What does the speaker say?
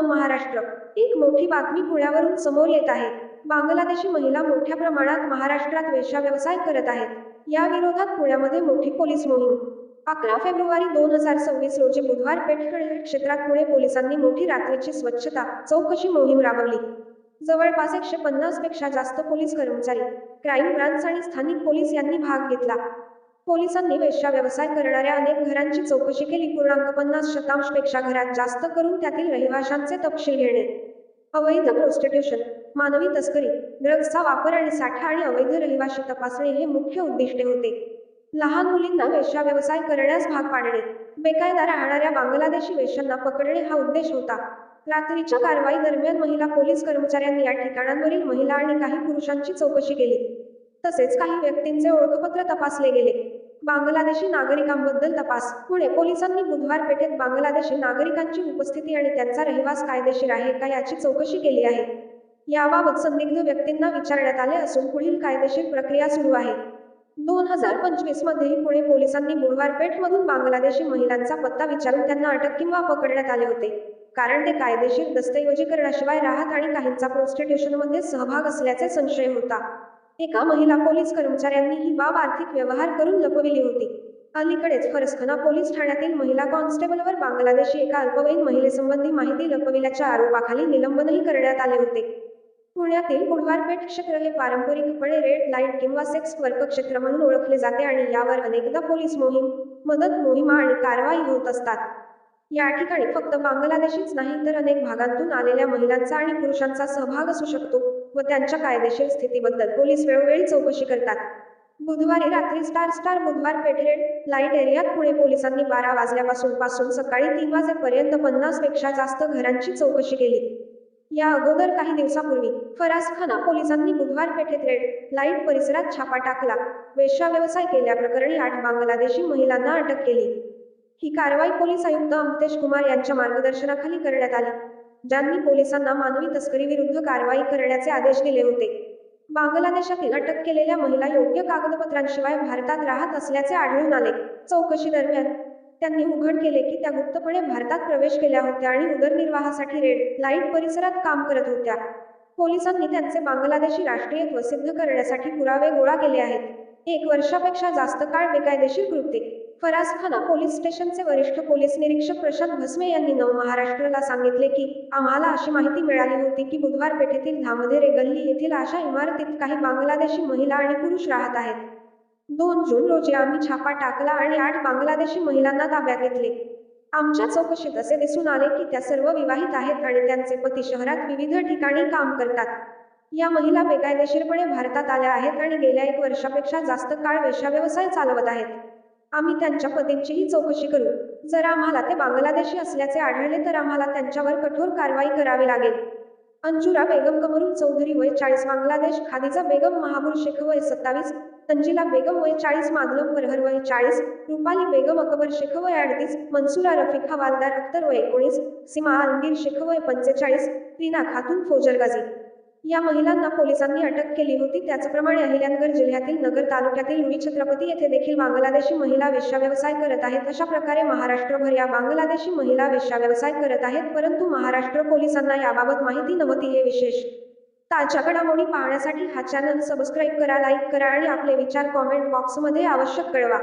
महाराष्ट्र. एक मोठी बातमी पुण्यावरून समोर येत आहे. बांगलादेशी महिला मोठ्या प्रमाणात महाराष्ट्रात वेश्या व्यवसाय करत आहेत. या विरोधात पुण्यामध्ये मोठी पोलीस मोहीम. 11 फेब्रुवारी 2026 रोजी बुधवार पेठ क्षेत्रात पुणे पोलिसांनी मोठी रात्रीची स्वच्छता चौकशी मोहीम राबवली. जवळपास 150 पेक्षा जास्त पोलीस कर्मचारी, क्राईम ब्रांच आणि स्थानिक पोलीस यांनी भाग घेतला. पोलिसांनी वेश्या व्यवसाय करणाऱ्या अनेक घरांची चौकशी केली. 50% पेक्षा घरात जास्त करून त्यातील रहिवाशांचे तपशील घेणे. अवैध प्रोस्टिट्यूशन, मानवी तस्करी, ड्रग्जचा वापर आणि साठा आणि अवैध रहिवाशी तपासणे हे मुख्य उद्दिष्टे होते. लहान मुलींना वेश्या व्यवसाय करण्यास भाग पाडणे, बेकायदा राहणाऱ्या बांगलादेशी वेश्यांना पकडणे हा उद्देश होता. रात्रीच्या कारवाई दरम्यान महिला पोलीस कर्मचाऱ्यांनी या ठिकाणांवरील महिला आणि काही पुरुषांची चौकशी केली. तसेच काही व्यक्तींचे ओळखपत्र तपासले गेले. बांगलादेशी नागरिकांबद्दल तपास. पुणे पोलिसांनी बुधवार पेठेत बांगलादेशी नागरिकांची उपस्थिती आणि त्यांचा रहिवास कायदेशीर आहे का याची चौकशी केली आहे. याबाबत संदिग्ध व्यक्तींना विचारण्यात आले असून पुढील कायदेशीर प्रक्रिया सुरू आहे. 2025 मध्येही पुणे पोलिसांनी बुधवार पेठमधून बांगलादेशी महिलांचा पत्ता विचारून त्यांना अटक किंवा पकडण्यात आले होते, कारण ते कायदेशीर दस्तऐवजीकरणाशिवाय राहत आणि काहींचा प्रोस्टिट्यूशनमध्ये सहभाग असल्याचे संशय होता. एका महिला पोलीस कर्मचाऱ्यांनी ही बाब आर्थिक व्यवहार करून लपविली होती. अलीकडेच फरसखाना पोलीस ठाण्यातील महिला कॉन्स्टेबलवर बांगलादेशी एका अल्पवयीन महिलेसंबंधी माहिती लपविल्याच्या आरोपाखाली निलंबनही करण्यात आले होते. पुण्यातील बुधवार पेठ क्षेत्र हे पारंपरिकपणे रेड लाईट किंवा सेक्स वर्क क्षेत्र म्हणून ओळखले जाते आणि यावर अनेकदा पोलीस मोहीम, मदत मोहिमा आणि कारवाई होत असतात. या ठिकाणी फक्त बांगलादेशीच नाही तर अनेक भागांतून आलेल्या महिलांचा आणि पुरुषांचा सहभाग असू शकतो व त्यांच्या कायदेशीर स्थितीबद्दल पोलीस वेळोवेळी चौकशी करतात. बुधवारी रात्री स्टार बुधवार पेठ रेड लाईट एरियात पुणे पोलिसांनी 12 वाजल्यापासून सकाळी 3 वाजेपर्यंत 50 पेक्षा जास्त घरांची चौकशी केली. या अगोदर काही दिवसापूर्वी फरासखाना पोलिसांनी बुधवार पेठेत रेड लाईट परिसरात छापा टाकला. वेश्या व्यवसाय केल्याप्रकरणी 8 बांगलादेशी महिलांना अटक केली. ही कारवाई पोलीस आयुक्त अमतेश कुमार यांच्या मार्गदर्शनाखाली करण्यात आली, ज्यांनी पोलिसांना मानवी तस्करीविरुद्ध कारवाई करण्याचे आदेश दिले होते. बांगलादेशातील अटक केलेल्या महिला योग्य कागदपत्रांशिवाय भारतात राहत असल्याचे आढळून आले. चौकशी दरम्यान त्यांनी उघड केले की त्या गुप्तपणे भारतात प्रवेश केल्या होत्या आणि उदरनिर्वाहासाठी रेड लाईट परिसरात काम करत होत्या. पोलिसांनी त्यांचे बांगलादेशी राष्ट्रीयत्व सिद्ध करण्यासाठी पुरावे गोळा केले आहेत. 1 वर्षापेक्षा जास्त काळ बेकायदेशीर कृत्ये. फरासखाना पोलीस स्टेशनचे वरिष्ठ पोलीस निरीक्षक प्रशांत भस्मे यांनी नव महाराष्ट्रला सांगितले की, आम्हाला अशी माहिती मिळाली होती की बुधवार पेठेतील धामधेरे गल्ली येथील आशा इमारतीत काही बांगलादेशी महिला आणि पुरुष राहत आहेत. 2 जून रोजी आम्ही छापा टाकला आणि 8 बांगलादेशी महिलांना ताब्यात घेतले. आमच्या चौकशीत असे दिसून आले की त्या सर्व विवाहित आहेत आणि त्यांचे पती शहरात विविध ठिकाणी काम करतात. या महिला बेकायदेशीरपणे भारतात आल्या आहेत आणि गेल्या 1 वर्षापेक्षा जास्त काळ वेश्या व्यवसाय चालवत आहेत. आम्ही त्यांच्या पतींचीही चौकशी करू. जर आम्हाला ते बांगलादेशी असल्याचे आढळले तर आम्हाला त्यांच्यावर कठोर कारवाई करावी लागेल. अंजुरा बेगम कमरुल चौधरी वय 40 बांगलादेश, खादिजा बेगम महाबूर शेख वय 27, तंजिला बेगम वय 40, मादलम परहर वय 40, रुपाली बेगम अकबर शेख वय 38, मनसुरा रफिक हवालदार अख्तर वय 19, सीमा आलमगीर शेख वय 45, रीना खातून फोजरगाजी या महिलांना पोलिसांनी अटक केली होती. त्याचप्रमाणे अहिल्यानगर जिल्ह्यातील नगर तालुक्यातील लुई छत्रपती येथे देखील बांगलादेशी महिला वेश्या व्यवसाय करत आहेत. अशा प्रकारे महाराष्ट्रभर या बांगलादेशी महिला वेश्या व्यवसाय करत आहेत, परंतु महाराष्ट्र पोलिसांना याबाबत माहिती नव्हती. हे विशेष ताज्या घडामोडी पाहण्यासाठी हा चॅनल सबस्क्राईब करा, लाईक करा आणि आपले विचार कॉमेंट बॉक्समध्ये अवश्य कळवा.